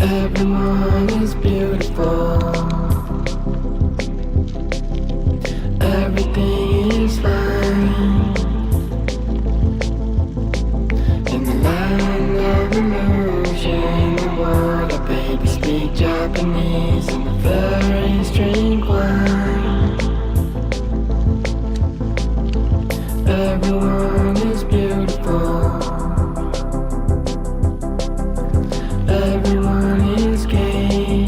Everyone is beautiful. Everything is fine. In the land of illusion, the world of babies speak Japanese and the fairies drink wine. Everyone is beautiful. Everyone is gay.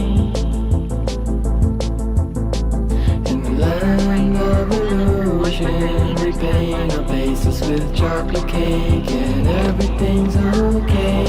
In the land of illusion, we paint our faces with chocolate cake, and everything's okay.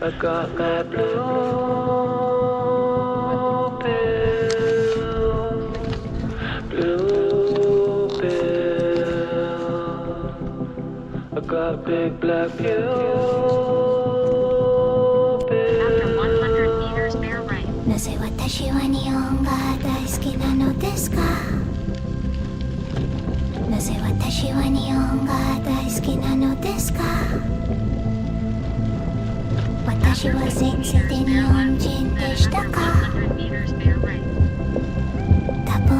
I got my blue pill, blue pill. I got big black pill, After 100 meters, bear right. なぜ私は日本が大好きなのですか？なぜ私は日本が大好きなのですか？私は前世で日本人でしたか？多分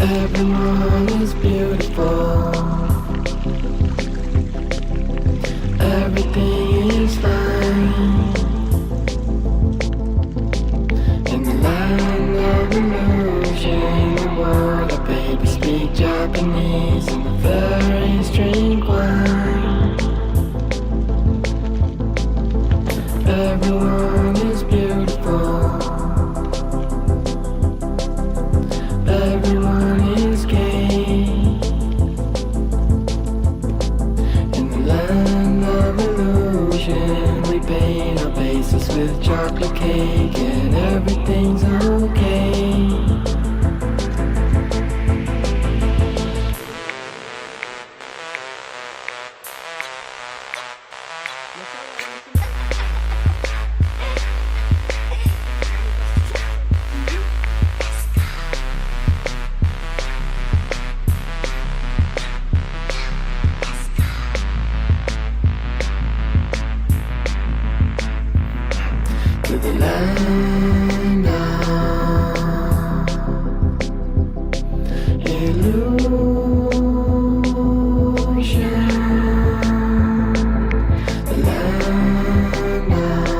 everyone is beautiful. Everything is fine. In the land of illusion, the world of babies speak Japanese and the fairies drink wine. Everyone is beautiful. Everyone is gay. In the land of illusion, we paint our face basis with chocolate cake, and everything's okay. To the land of illusion, the land of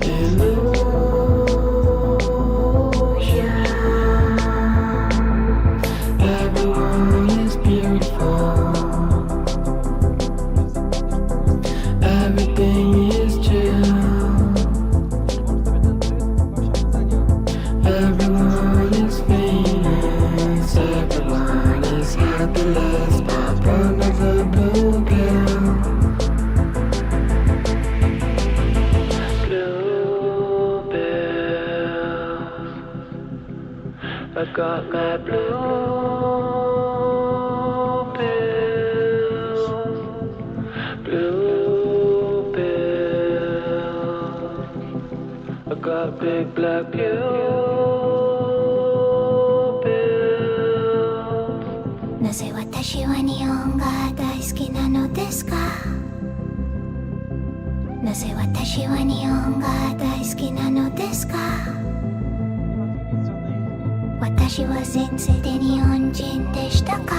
illusion. Everyone is beautiful. Everything is chill. Everyone is famous. Everyone is happiness. Pop another blue pill. Blue pills. I got my blue pills. Blue pills. I got big black pupils. なぜ私は日本が大好きなのですか？なぜ私は日本が大好きなのですか？私は前世で日本人でしたか？